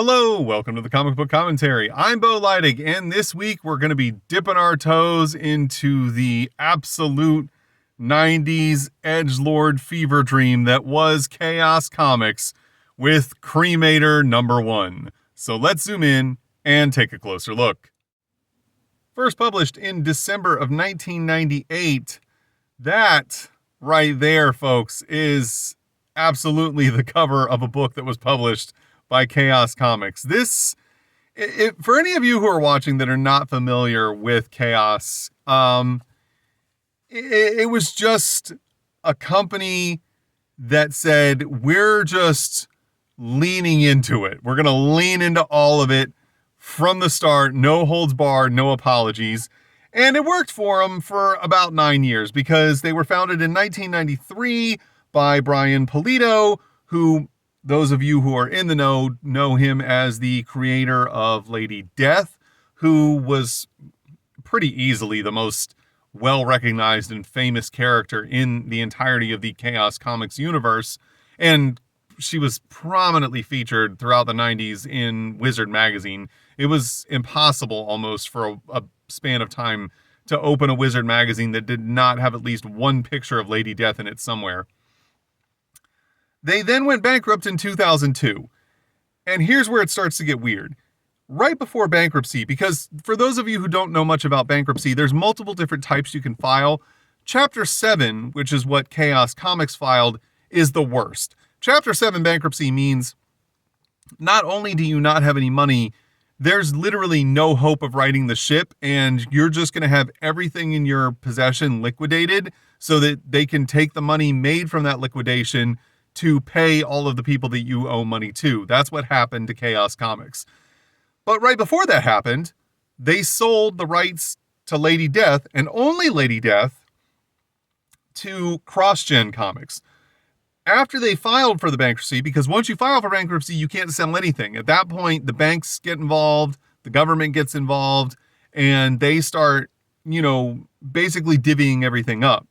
Hello, welcome to the Comic Book Commentary. I'm Bo Leidig, and this week we're going to be dipping our toes into the absolute 90s edgelord fever dream that was Chaos Comics with Cremator #1. So let's zoom in and take a closer look. First published in December of 1998, that right there, folks, is absolutely the cover of a book that was published by Chaos Comics. For any of you who are watching that are not familiar with Chaos, it was just a company that said, we're just leaning into it. We're going to lean into all of it from the start, no holds barred, no apologies. And it worked for them for about 9 years because they were founded in 1993 by Brian Pulido, who, those of you who are in the know him as the creator of Lady Death, who was pretty easily the most well-recognized and famous character in the entirety of the Chaos Comics universe. And she was prominently featured throughout the 90s in Wizard magazine. It was impossible almost for a span of time to open a Wizard magazine that did not have at least one picture of Lady Death in it somewhere. They then went bankrupt in 2002. And here's where it starts to get weird. Right before bankruptcy, because for those of you who don't know much about bankruptcy, there's multiple different types you can file. Chapter 7, which is what Chaos Comics filed, is the worst. Chapter 7 bankruptcy means not only do you not have any money, there's literally no hope of righting the ship, and you're just going to have everything in your possession liquidated so that they can take the money made from that liquidation to pay all of the people that you owe money to. That's what happened to Chaos Comics. But right before that happened, they sold the rights to Lady Death, and only Lady Death, to CrossGen Comics. After they filed for the bankruptcy, because once you file for bankruptcy, you can't sell anything. At that point, the banks get involved, the government gets involved, and they start, basically divvying everything up.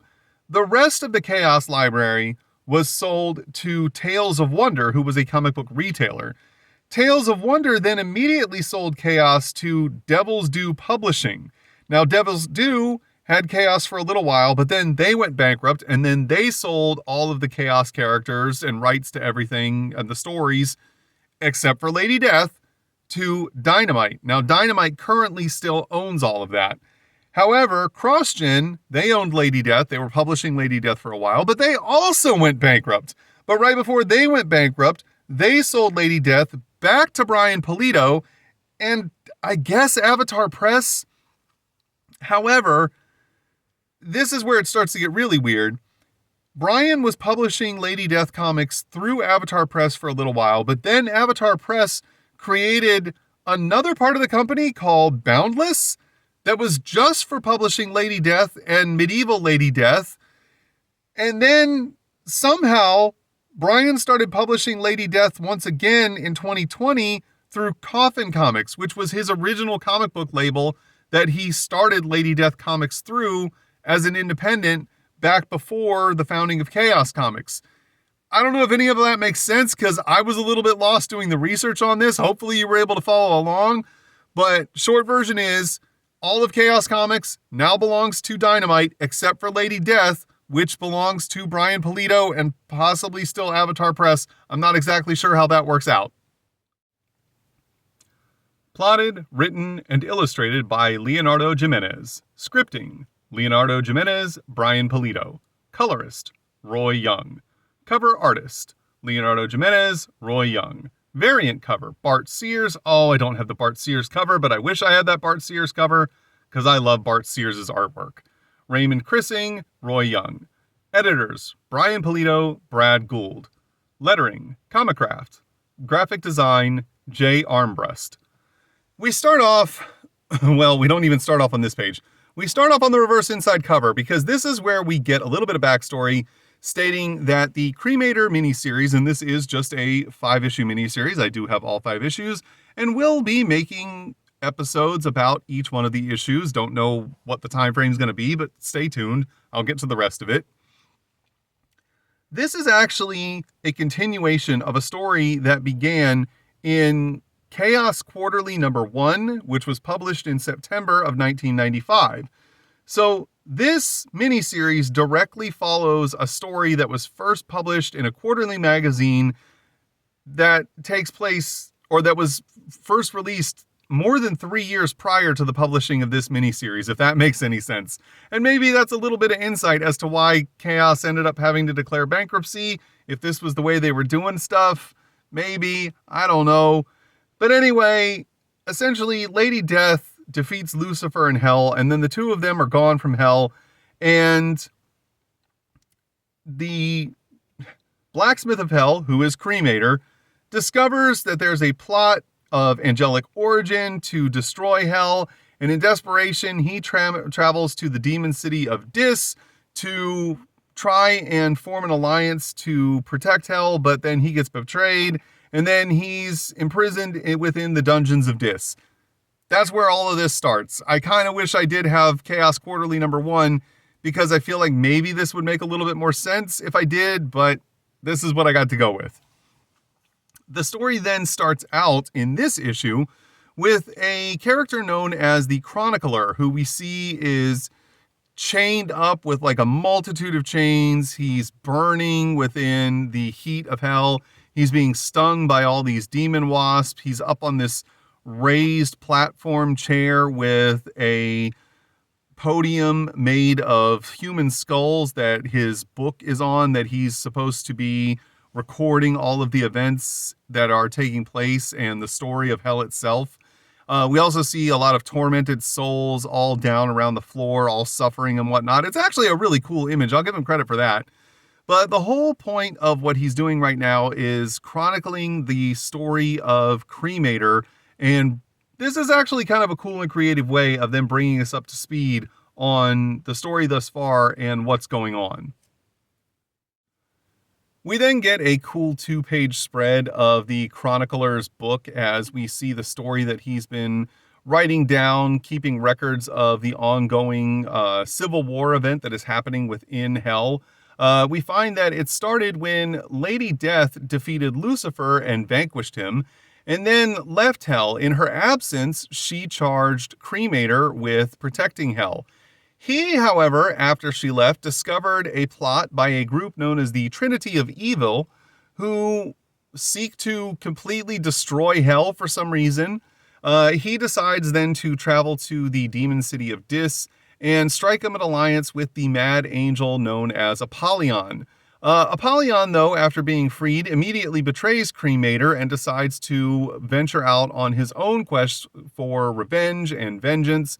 The rest of the Chaos library was sold to Tales of Wonder, who was a comic book retailer. Tales of Wonder then immediately sold Chaos to Devil's Due Publishing. Now, Devil's Due had Chaos for a little while, but then they went bankrupt, and then they sold all of the Chaos characters and rights to everything and the stories, except for Lady Death, to Dynamite. Now, Dynamite currently still owns all of that. However, CrossGen, they owned Lady Death. They were publishing Lady Death for a while, but they also went bankrupt. But right before they went bankrupt, they sold Lady Death back to Brian Pulido and I guess Avatar Press. However, this is where it starts to get really weird. Brian was publishing Lady Death comics through Avatar Press for a little while, but then Avatar Press created another part of the company called Boundless that was just for publishing Lady Death and Medieval Lady Death. And then somehow Brian started publishing Lady Death once again in 2020 through Coffin Comics, which was his original comic book label that he started Lady Death comics through as an independent back before the founding of Chaos Comics. I don't know if any of that makes sense because I was a little bit lost doing the research on this. Hopefully you were able to follow along. But short version is all of Chaos Comics now belongs to Dynamite except for Lady Death, which belongs to Brian Pulido and possibly still Avatar Press. I'm not exactly sure how that works out. Plotted, written, and illustrated by Leonardo Jimenez. Scripting, Leonardo Jimenez, Brian Pulido. Colorist, Roy Young. Cover artist, Leonardo Jimenez, Roy Young. Variant cover, Bart Sears. Oh, I don't have the Bart Sears cover, but I wish I had that Bart Sears cover because I love Bart Sears' artwork. Raymond Crissing, Roy Young. Editors, Brian Pulido, Brad Gould. Lettering, Comicraft. Graphic design, Jay Armbrust. We start off, well, we don't even start off on this page. We start off on the reverse inside cover because this is where we get a little bit of backstory stating that the Cremator miniseries, and this is just a 5-issue miniseries, I do have all 5 issues, and will be making episodes about each one of the issues. Don't know what the time frame is going to be, but stay tuned. I'll get to the rest of it. This is actually a continuation of a story that began in Chaos Quarterly #1, which was published in September of 1995. So this miniseries directly follows a story that was first published in a quarterly magazine that takes place, or that was first released more than 3 years prior to the publishing of this miniseries, if that makes any sense. And maybe that's a little bit of insight as to why Chaos ended up having to declare bankruptcy. If this was the way they were doing stuff, maybe, I don't know. But anyway, essentially, Lady Death defeats Lucifer in hell, and then the two of them are gone from hell, and the blacksmith of hell, who is Cremator, discovers that there's a plot of angelic origin to destroy hell, and in desperation, he travels to the demon city of Dis to try and form an alliance to protect hell, but then he gets betrayed, and then he's imprisoned within the dungeons of Dis. That's where all of this starts. I kind of wish I did have Chaos Quarterly #1, because I feel like maybe this would make a little bit more sense if I did, but this is what I got to go with. The story then starts out in this issue with a character known as the Chronicler, who we see is chained up with like a multitude of chains. He's burning within the heat of hell. He's being stung by all these demon wasps. He's up on this raised platform chair with a podium made of human skulls that his book is on, that he's supposed to be recording all of the events that are taking place and the story of hell itself. We also see a lot of tormented souls all down around the floor, all suffering and whatnot. It's actually a really cool image. I'll give him credit for that. But the whole point of what he's doing right now is chronicling the story of Cremator, and this is actually kind of a cool and creative way of them bringing us up to speed on the story thus far and what's going on. We then get a cool 2-page spread of the Chronicler's book as we see the story that he's been writing down, keeping records of the ongoing civil war event that is happening within hell. We find that it started when Lady Death defeated Lucifer and vanquished him, and then left hell. In her absence, she charged Cremator with protecting hell. He, however, after she left, discovered a plot by a group known as the Trinity of Evil, who seek to completely destroy hell for some reason. He decides then to travel to the demon city of Dis and strike him an alliance with the mad angel known as Apollyon. Apollyon, though, after being freed, immediately betrays Cremator and decides to venture out on his own quest for revenge and vengeance.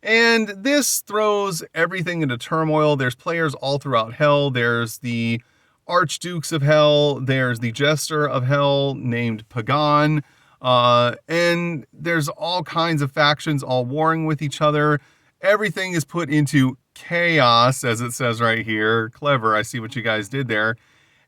And this throws everything into turmoil. There's players all throughout hell. There's the Archdukes of Hell. There's the Jester of Hell named Pagan. And there's all kinds of factions all warring with each other. Everything is put into chaos, as it says right here. Clever, I see what you guys did there.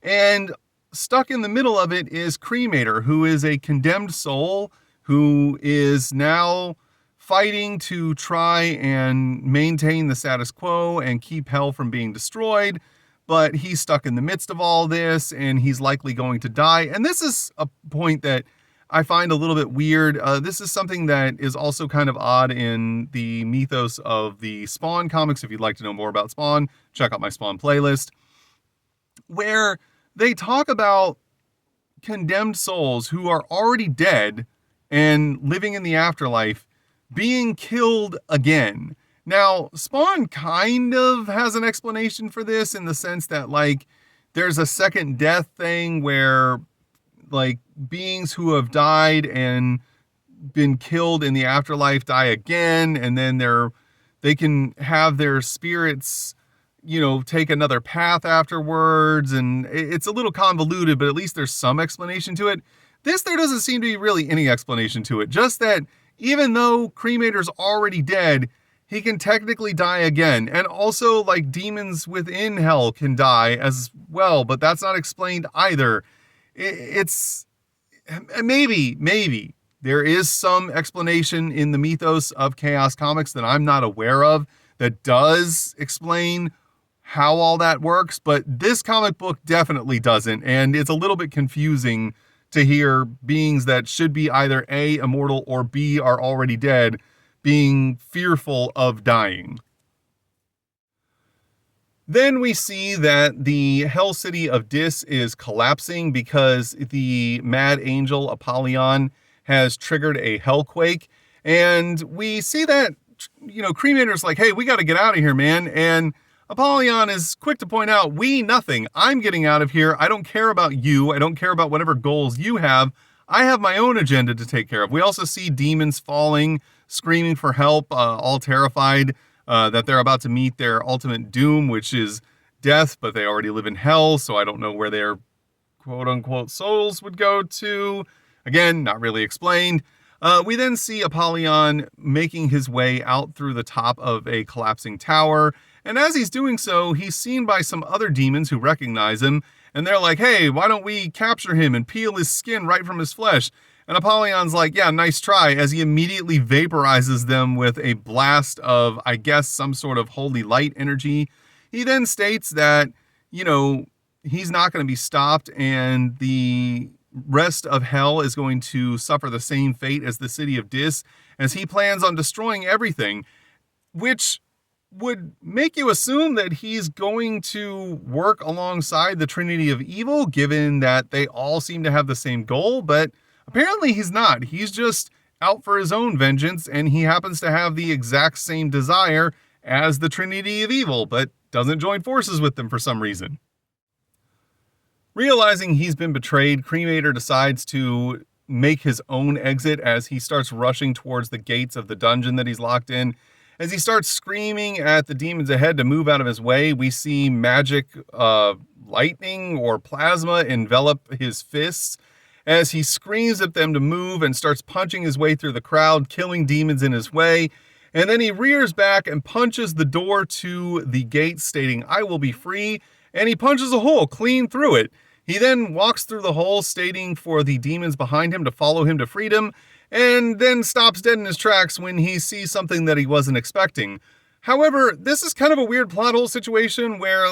And stuck in the middle of it is Cremator, who is a condemned soul who is now fighting to try and maintain the status quo and keep hell from being destroyed. But he's stuck in the midst of all this, and he's likely going to die. And this is a point that I find a little bit weird. This is something that is also kind of odd in the mythos of the Spawn comics. If you'd like to know more about Spawn, check out my Spawn playlist, where they talk about condemned souls who are already dead and living in the afterlife being killed again. Now, Spawn kind of has an explanation for this in the sense that, like, there's a second death thing where, like, beings who have died and been killed in the afterlife die again, and then they can have their spirits, you know, take another path afterwards, and it's a little convoluted, but at least there's some explanation to it. There doesn't seem to be really any explanation to it, just that even though Cremator's already dead, he can technically die again. And also, like, demons within hell can die as well, but that's not explained either. It's maybe there is some explanation in the mythos of Chaos Comics that I'm not aware of that does explain how all that works, but this comic book definitely doesn't, and it's a little bit confusing to hear beings that should be either A, immortal, or B, are already dead, being fearful of dying. Then we see that the Hell City of Dis is collapsing because the mad angel Apollyon has triggered a hellquake. And we see that, Cremator's like, hey, we got to get out of here, man. And Apollyon is quick to point out, we nothing. I'm getting out of here. I don't care about you. I don't care about whatever goals you have. I have my own agenda to take care of. We also see demons falling, screaming for help, all terrified that they're about to meet their ultimate doom, which is death, but they already live in hell, so I don't know where their quote-unquote souls would go to. Again, not really explained. We then see Apollyon making his way out through the top of a collapsing tower, and as he's doing so, he's seen by some other demons who recognize him, and they're like, hey, why don't we capture him and peel his skin right from his flesh? And Apollon's like, yeah, nice try, as he immediately vaporizes them with a blast of, I guess, some sort of holy light energy. He then states that, he's not going to be stopped, and the rest of hell is going to suffer the same fate as the city of Dis, as he plans on destroying everything, which would make you assume that he's going to work alongside the Trinity of Evil, given that they all seem to have the same goal, but apparently he's not. He's just out for his own vengeance, and he happens to have the exact same desire as the Trinity of Evil, but doesn't join forces with them for some reason. Realizing he's been betrayed, Cremator decides to make his own exit as he starts rushing towards the gates of the dungeon that he's locked in. As he starts screaming at the demons ahead to move out of his way, we see magic lightning or plasma envelop his fists as he screams at them to move and starts punching his way through the crowd, killing demons in his way. And then he rears back and punches the door to the gate, stating, I will be free, and he punches a hole clean through it. He then walks through the hole, stating for the demons behind him to follow him to freedom, and then stops dead in his tracks when he sees something that he wasn't expecting. However, this is kind of a weird plot hole situation where,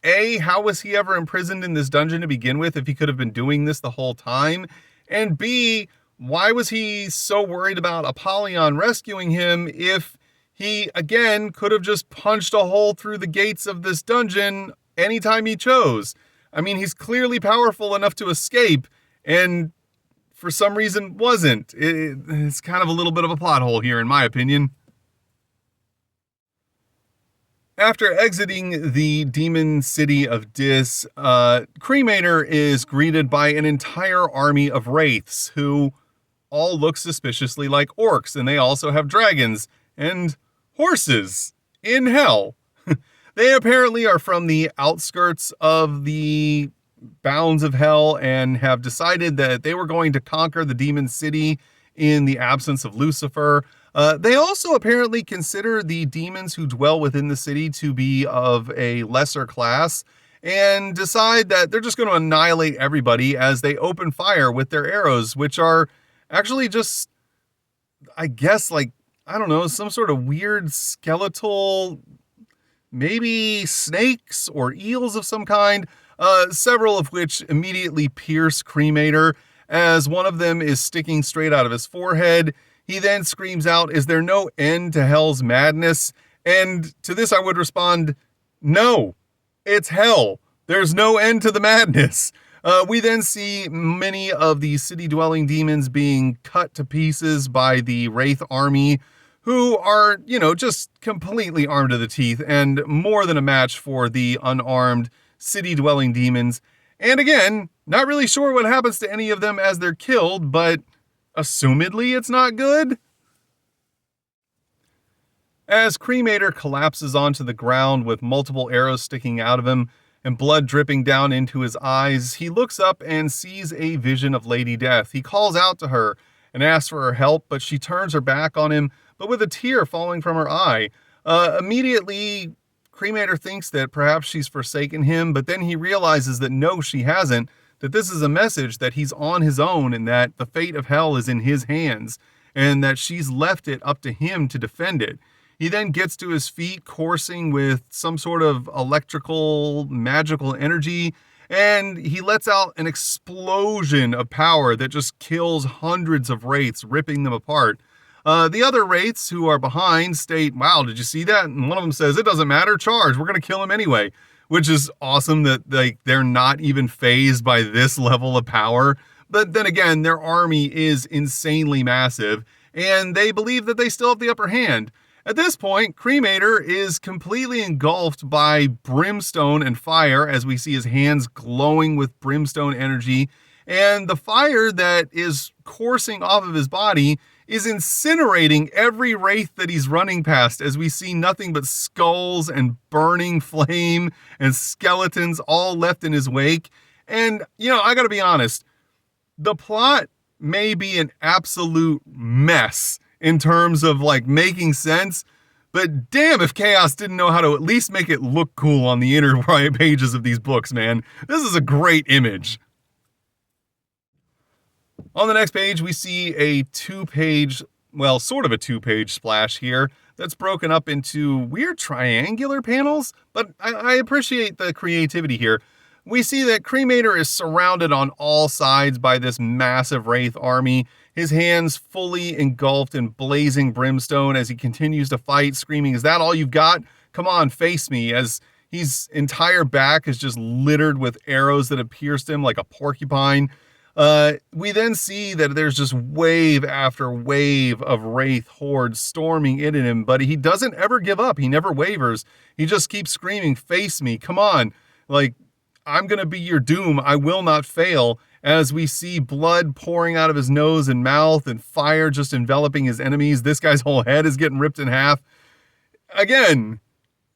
A, how was he ever imprisoned in this dungeon to begin with if he could have been doing this the whole time? And B, why was he so worried about Apollyon rescuing him if he, again, could have just punched a hole through the gates of this dungeon anytime he chose? I mean, he's clearly powerful enough to escape, and for some reason wasn't. It's kind of a little bit of a plot hole here, in my opinion. After exiting the demon city of Dis, Cremator is greeted by an entire army of wraiths who all look suspiciously like orcs, and they also have dragons and horses in hell. They apparently are from the outskirts of the bounds of hell and have decided that they were going to conquer the demon city in the absence of Lucifer. They also apparently consider the demons who dwell within the city to be of a lesser class and decide that they're just going to annihilate everybody as they open fire with their arrows, which are actually just, I guess, some sort of weird skeletal, maybe snakes or eels of some kind, several of which immediately pierce Cremator, as one of them is sticking straight out of his forehead. He then screams out, is there no end to hell's madness? And to this I would respond, no, it's hell. There's no end to the madness. We then see many of the city-dwelling demons being cut to pieces by the Wraith army, who are, just completely armed to the teeth and more than a match for the unarmed city-dwelling demons. And again, not really sure what happens to any of them as they're killed, but assumedly it's not good. As Cremator collapses onto the ground with multiple arrows sticking out of him and blood dripping down into his eyes, he looks up and sees a vision of Lady Death. He calls out to her and asks for her help, but she turns her back on him, but with a tear falling from her eye. Immediately, Cremator thinks that perhaps she's forsaken him, but then he realizes that no, she hasn't, that this is a message that he's on his own and that the fate of hell is in his hands and that she's left it up to him to defend it. He then gets to his feet, coursing with some sort of electrical, magical energy, and he lets out an explosion of power that just kills hundreds of wraiths, ripping them apart. The other wraiths who are behind state, wow, did you see that? And one of them says, it doesn't matter, charge, we're going to kill him anyway, which is awesome that they're not even fazed by this level of power. But then again, their army is insanely massive, and they believe that they still have the upper hand. At this point, Cremator is completely engulfed by brimstone and fire, as we see his hands glowing with brimstone energy, and the fire that is coursing off of his body is incinerating every wraith that he's running past, as we see nothing but skulls and burning flame and skeletons all left in his wake. And, I gotta be honest, the plot may be an absolute mess in terms of making sense, but damn if Chaos didn't know how to at least make it look cool on the inner pages of these books, man. This is a great image. On the next page, we see a two-page splash here that's broken up into weird triangular panels, but I appreciate the creativity here. We see that Cremator is surrounded on all sides by this massive wraith army, his hands fully engulfed in blazing brimstone as he continues to fight, screaming, "Is that all you've got? Come on, face me," as his entire back is just littered with arrows that have pierced him like a porcupine. We then see that there's just wave after wave of wraith hordes storming in at him, but he doesn't ever give up. He never wavers. He just keeps screaming, "Face me, come on. I'm going to be your doom. I will not fail," as we see blood pouring out of his nose and mouth and fire just enveloping his enemies. This guy's whole head is getting ripped in half. Again,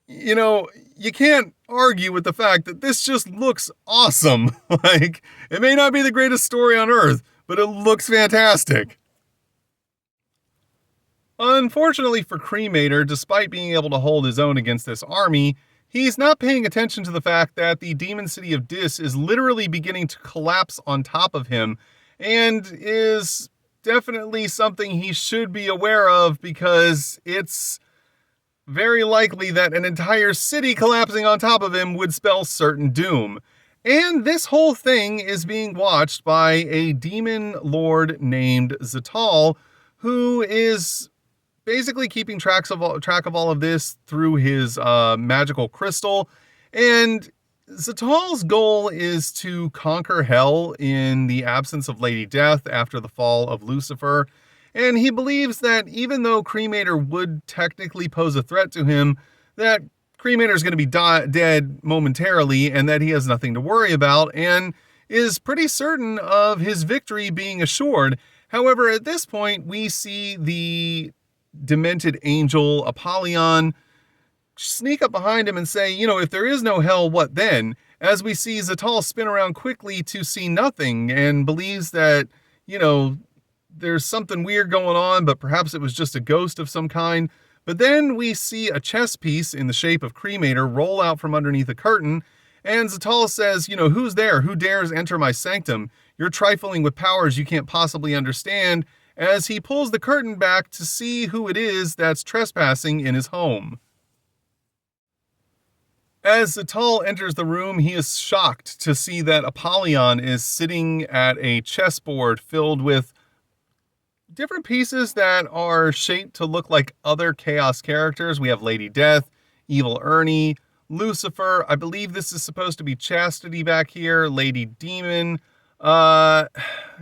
you can't argue with the fact that this just looks awesome. It may not be the greatest story on earth, but it looks fantastic. Unfortunately for Cremator, despite being able to hold his own against this army, he's not paying attention to the fact that the demon city of Dis is literally beginning to collapse on top of him, and is definitely something he should be aware of, because it's very likely that an entire city collapsing on top of him would spell certain doom. And this whole thing is being watched by a demon lord named Zatal, who is basically keeping track of all of this through his magical crystal. And Zatal's goal is to conquer hell in the absence of Lady Death after the fall of Lucifer. And he believes that even though Cremator would technically pose a threat to him, that Cremator is going to be dead momentarily, and that he has nothing to worry about, and is pretty certain of his victory being assured. However, at this point, we see the demented angel Apollyon sneak up behind him and say, if there is no hell, what then? As we see Zatal spin around quickly to see nothing, and believes that, there's something weird going on, but perhaps it was just a ghost of some kind. But then we see a chess piece in the shape of Cremator roll out from underneath a curtain, and Zatal says, "Who's there? Who dares enter my sanctum? You're trifling with powers you can't possibly understand," as he pulls the curtain back to see who it is that's trespassing in his home. As Zatal enters the room, he is shocked to see that Apollyon is sitting at a chessboard filled with different pieces that are shaped to look like other Chaos characters. We have Lady Death, Evil Ernie, Lucifer. I believe this is supposed to be Chastity back here, Lady Demon. I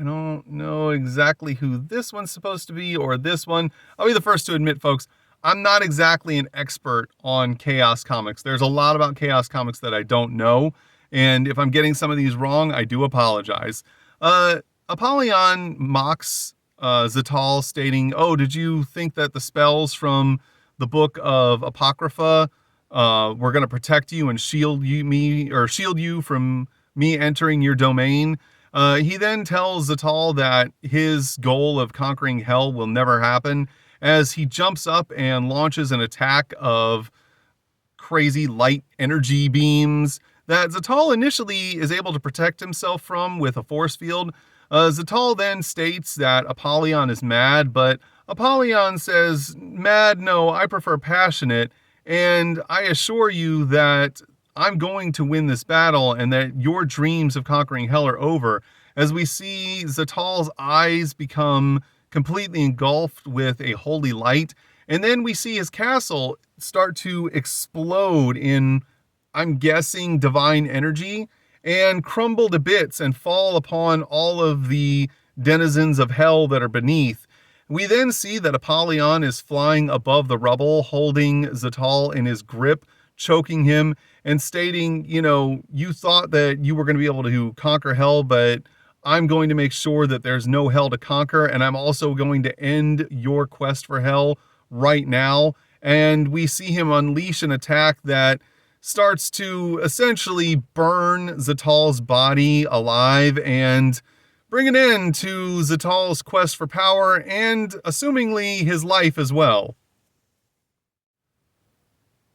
don't know exactly who this one's supposed to be, or this one. I'll be the first to admit, folks, I'm not exactly an expert on Chaos comics. There's a lot about Chaos comics that I don't know, and if I'm getting some of these wrong, I do apologize. Apollyon mocks Zatal, stating, "Oh, did you think that the spells from the book of Apocrypha were going to protect you and shield you from me entering your domain?" He then tells Zatal that his goal of conquering hell will never happen, as he jumps up and launches an attack of crazy light energy beams that Zatal initially is able to protect himself from with a force field. Zatal then states that Apollyon is mad, but Apollyon says, "Mad? No, I prefer passionate, and I assure you that I'm going to win this battle and that your dreams of conquering hell are over. As we see Zatal's eyes become completely engulfed with a holy light, and then we see his castle start to explode in, I'm guessing, divine energy, and crumble to bits and fall upon all of the denizens of hell that are beneath. We then see that Apollyon is flying above the rubble, holding Zatal in his grip, choking him, and stating, you thought that you were going to be able to conquer hell, but I'm going to make sure that there's no hell to conquer, and I'm also going to end your quest for hell right now. And we see him unleash an attack that starts to essentially burn Zatal's body alive and bring an end to Zatal's quest for power and, assumingly, his life as well.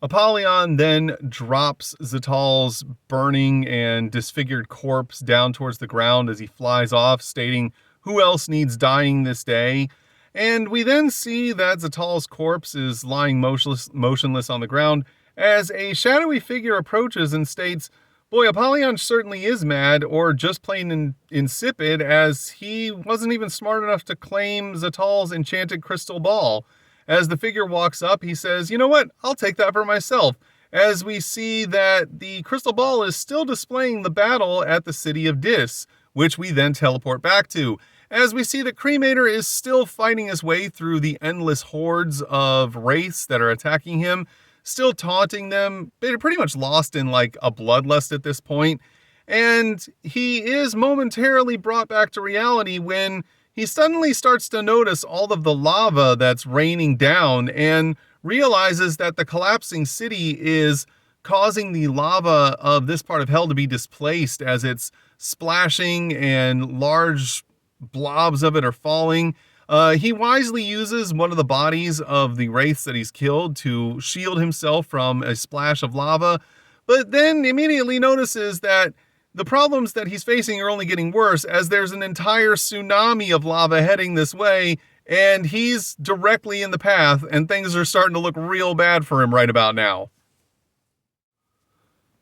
Apollyon then drops Zatal's burning and disfigured corpse down towards the ground as he flies off, stating, "Who else needs dying this day?" And we then see that Zatal's corpse is lying motionless on the ground as a shadowy figure approaches and states, "Boy, Apollyon certainly is mad, or just plain insipid, as he wasn't even smart enough to claim Zatal's enchanted crystal ball." As the figure walks up, he says, "You know what? I'll take that for myself." As we see that the crystal ball is still displaying the battle at the city of Dis, which we then teleport back to. As we see that Cremator is still fighting his way through the endless hordes of wraiths that are attacking him, still taunting them. They're pretty much lost in like a bloodlust at this point. And he is momentarily brought back to reality when he suddenly starts to notice all of the lava that's raining down and realizes that the collapsing city is causing the lava of this part of hell to be displaced as it's splashing and large blobs of it are falling. He wisely uses one of the bodies of the wraiths that he's killed to shield himself from a splash of lava, but then immediately notices that the problems that he's facing are only getting worse as there's an entire tsunami of lava heading this way, and he's directly in the path, and things are starting to look real bad for him right about now.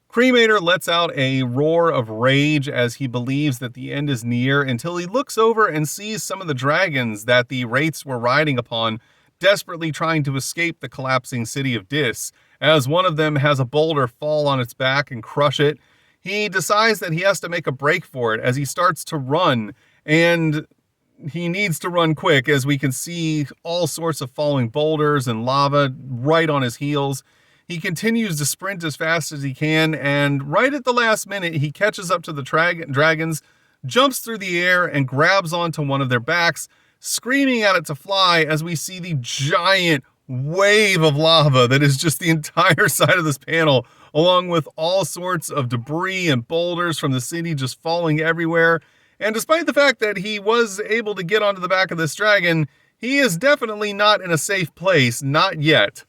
Cremator lets out a roar of rage as he believes that the end is near until he looks over and sees some of the dragons that the wraiths were riding upon, desperately trying to escape the collapsing city of Dis. As one of them has a boulder fall on its back and crush it, he decides that he has to make a break for it as he starts to run, and he needs to run quick as we can see all sorts of falling boulders and lava right on his heels. He continues to sprint as fast as he can, and right at the last minute, he catches up to the dragons, jumps through the air, and grabs onto one of their backs, screaming at it to fly as we see the giant wave of lava that is just the entire side of this panel, along with all sorts of debris and boulders from the city just falling everywhere. And despite the fact that he was able to get onto the back of this dragon, he is definitely not in a safe place, not yet.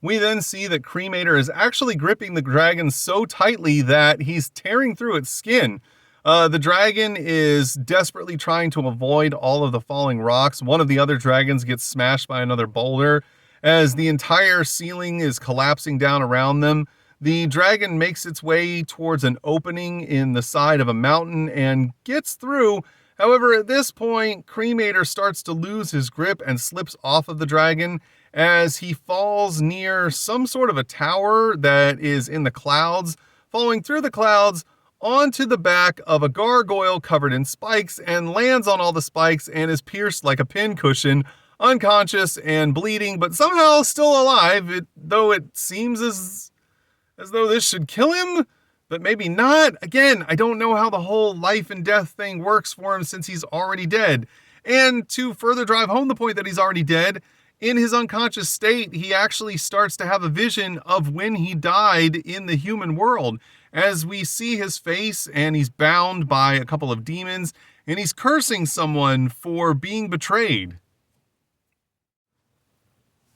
We then see that Cremator is actually gripping the dragon so tightly that he's tearing through its skin. The dragon is desperately trying to avoid all of the falling rocks. One of the other dragons gets smashed by another boulder. As the entire ceiling is collapsing down around them, the dragon makes its way towards an opening in the side of a mountain and gets through. However, at this point, Cremator starts to lose his grip and slips off of the dragon as he falls near some sort of a tower that is in the clouds, falling through the clouds onto the back of a gargoyle covered in spikes, and lands on all the spikes and is pierced like a pincushion, unconscious and bleeding, but somehow still alive, though it seems as though this should kill him, but maybe not. Again, I don't know how the whole life and death thing works for him since he's already dead. And to further drive home the point that he's already dead, in his unconscious state, he actually starts to have a vision of when he died in the human world, as we see his face and he's bound by a couple of demons and he's cursing someone for being betrayed.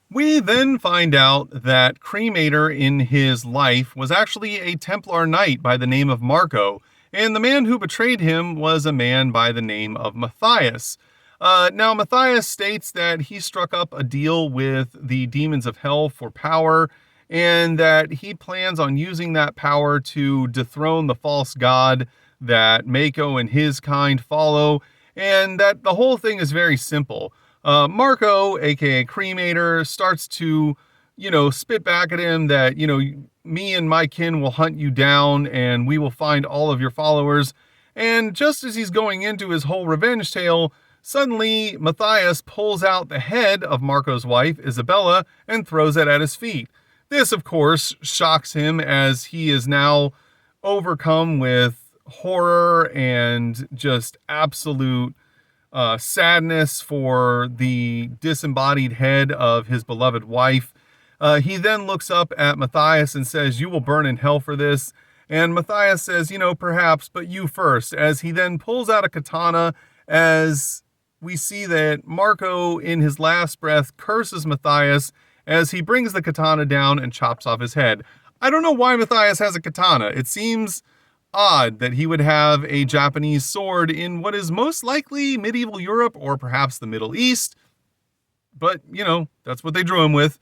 We then find out that Cremator in his life was actually a Templar knight by the name of Marco, and the man who betrayed him was a man by the name of Matthias. Now, Matthias states that he struck up a deal with the demons of hell for power, and that he plans on using that power to dethrone the false god that Mako and his kind follow, and that the whole thing is very simple. Marco, aka Cremator, starts to, spit back at him that, me and my kin will hunt you down and we will find all of your followers. And just as he's going into his whole revenge tale, suddenly Matthias pulls out the head of Marco's wife, Isabella, and throws it at his feet. This, of course, shocks him as he is now overcome with horror and just absolute sadness for the disembodied head of his beloved wife. He then looks up at Matthias and says, "You will burn in hell for this." And Matthias says, "Perhaps, but you first," as he then pulls out a katana, as we see that Marco, in his last breath, curses Matthias as he brings the katana down and chops off his head. I don't know why Matthias has a katana. It seems odd that he would have a Japanese sword in what is most likely medieval Europe or perhaps the Middle East. But, that's what they drew him with.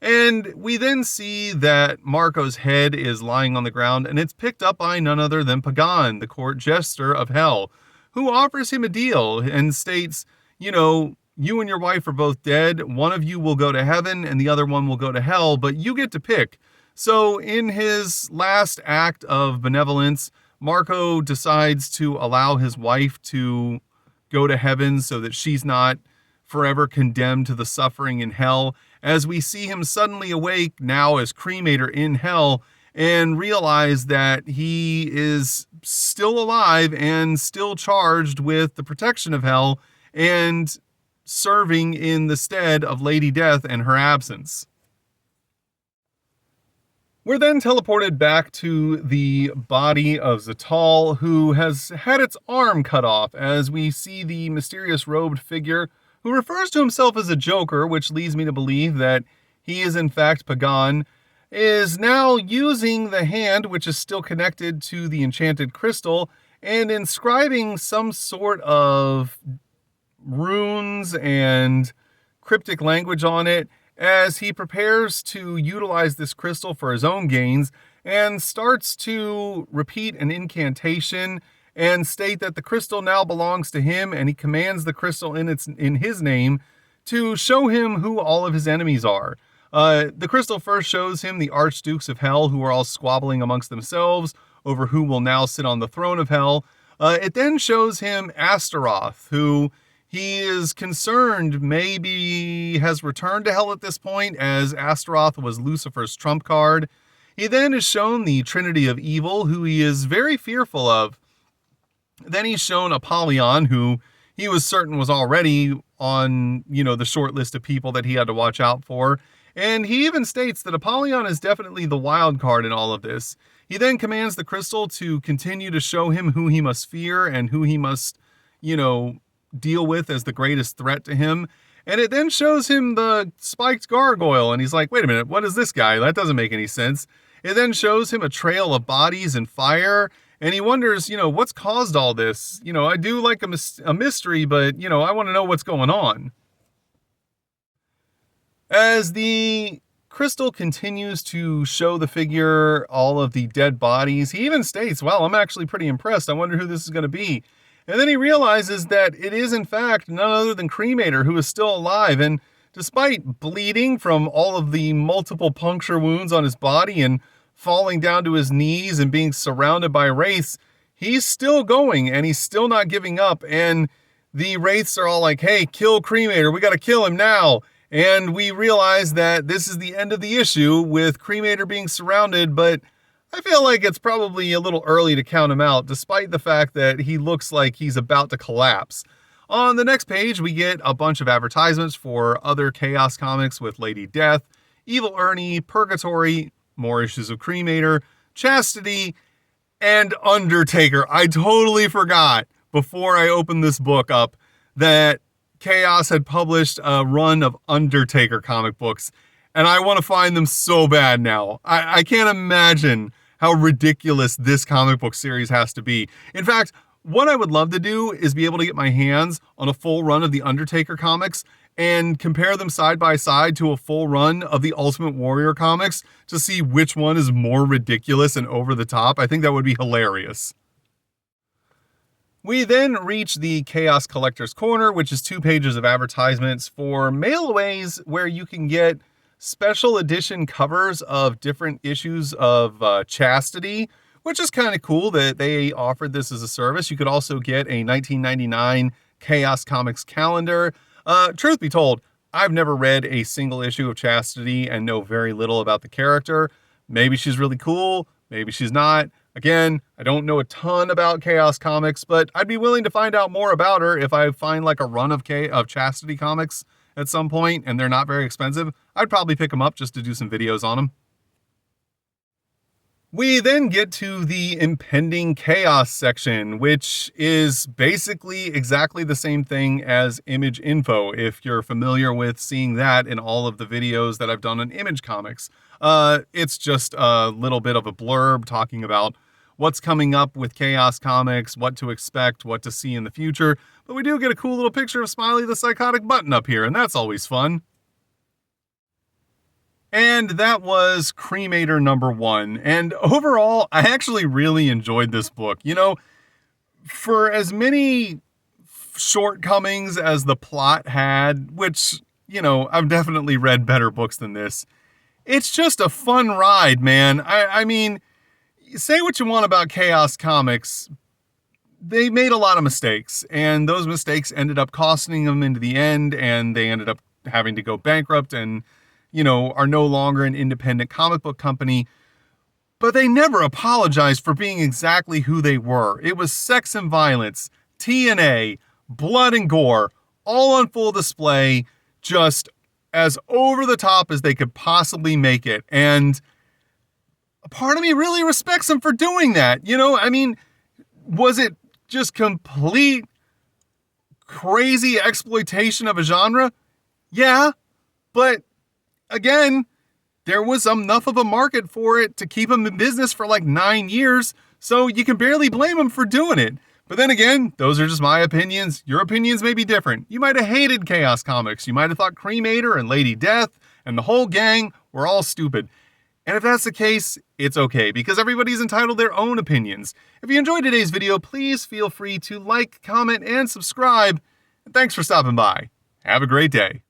And we then see that Marco's head is lying on the ground, and it's picked up by none other than Pagan, the court jester of hell, who offers him a deal and states, you and your wife are both dead. One of you will go to heaven and the other one will go to hell, but you get to pick. So in his last act of benevolence, Marco decides to allow his wife to go to heaven so that she's not forever condemned to the suffering in hell, as we see him suddenly awake now as Cremator in hell and realize that he is still alive and still charged with the protection of hell and serving in the stead of Lady Death in her absence. We're then teleported back to the body of Zatal, who has had its arm cut off, as we see the mysterious robed figure who refers to himself as a Joker, which leads me to believe that he is in fact Pagan, is now using the hand, which is still connected to the enchanted crystal, and inscribing some sort of runes and cryptic language on it as he prepares to utilize this crystal for his own gains, and starts to repeat an incantation and state that the crystal now belongs to him, and he commands the crystal in his name to show him who all of his enemies are. The crystal first shows him the archdukes of hell, who are all squabbling amongst themselves over who will now sit on the throne of hell. It then shows him Astaroth, who he is concerned maybe has returned to hell at this point, as Astaroth was Lucifer's trump card. He then is shown the Trinity of Evil, who he is very fearful of. Then he's shown Apollyon, who he was certain was already on, the short list of people that he had to watch out for. And he even states that Apollyon is definitely the wild card in all of this. He then commands the crystal to continue to show him who he must fear and who he must, deal with as the greatest threat to him. And it then shows him the spiked gargoyle, and he's like, wait a minute, what is this guy? That doesn't make any sense. It then shows him a trail of bodies and fire, and he wonders, what's caused all this? I do like a mystery, but, I want to know what's going on. As the crystal continues to show the figure all of the dead bodies, he even states, wow, I'm actually pretty impressed. I wonder who this is going to be. And then he realizes that it is, in fact, none other than Cremator, who is still alive. And despite bleeding from all of the multiple puncture wounds on his body and falling down to his knees and being surrounded by wraiths, he's still going and he's still not giving up. And the wraiths are all like, hey, kill Cremator. We got to kill him now. And we realize that this is the end of the issue with Cremator being surrounded, but I feel like it's probably a little early to count him out, despite the fact that he looks like he's about to collapse. On the next page, we get a bunch of advertisements for other Chaos comics with Lady Death, Evil Ernie, Purgatory, more issues of Cremator, Chastity, and Undertaker. I totally forgot before I opened this book up that Chaos had published a run of Undertaker comic books, and I want to find them so bad now. I can't imagine how ridiculous this comic book series has to be. In fact, what I would love to do is be able to get my hands on a full run of the Undertaker comics and compare them side by side to a full run of the Ultimate Warrior comics to see which one is more ridiculous and over the top. I think that would be hilarious. We then reach the Chaos Collector's Corner, which is 2 pages of advertisements for mailaways where you can get special edition covers of different issues of Chastity, which is kind of cool that they offered this as a service. You could also get a 1999 Chaos Comics calendar. Truth be told, I've never read a single issue of Chastity and know very little about the character. Maybe she's really cool, maybe she's not. Again, I don't know a ton about Chaos Comics, but I'd be willing to find out more about her if I find like a run of Chastity comics at some point and they're not very expensive. I'd probably pick them up just to do some videos on them. We then get to the impending chaos section, which is basically exactly the same thing as image info, if you're familiar with seeing that in all of the videos that I've done on Image Comics. It's just a little bit of a blurb talking about what's coming up with Chaos Comics, what to expect, what to see in the future. But we do get a cool little picture of Smiley the Psychotic Button up here, and that's always fun. And that was Cremator #1. And overall, I actually really enjoyed this book. You know, for as many shortcomings as the plot had, which, you know, I've definitely read better books than this, it's just a fun ride, man. I mean, say what you want about Chaos Comics, they made a lot of mistakes, and those mistakes ended up costing them into the end, and they ended up having to go bankrupt and, you know, are no longer an independent comic book company, but they never apologized for being exactly who they were. It was sex and violence, TNA, blood and gore, all on full display, just as over the top as they could possibly make it. And a part of me really respects them for doing that. You know, I mean, was it just complete crazy exploitation of a genre? Yeah, but again, there was enough of a market for it to keep them in business for like 9 years, so you can barely blame them for doing it. But then again, those are just my opinions. Your opinions may be different. You might have hated Chaos Comics. You might have thought Cremator and Lady Death and the whole gang were all stupid. And if that's the case, it's okay, because everybody's entitled to their own opinions. If you enjoyed today's video, please feel free to like, comment, and subscribe. And thanks for stopping by. Have a great day.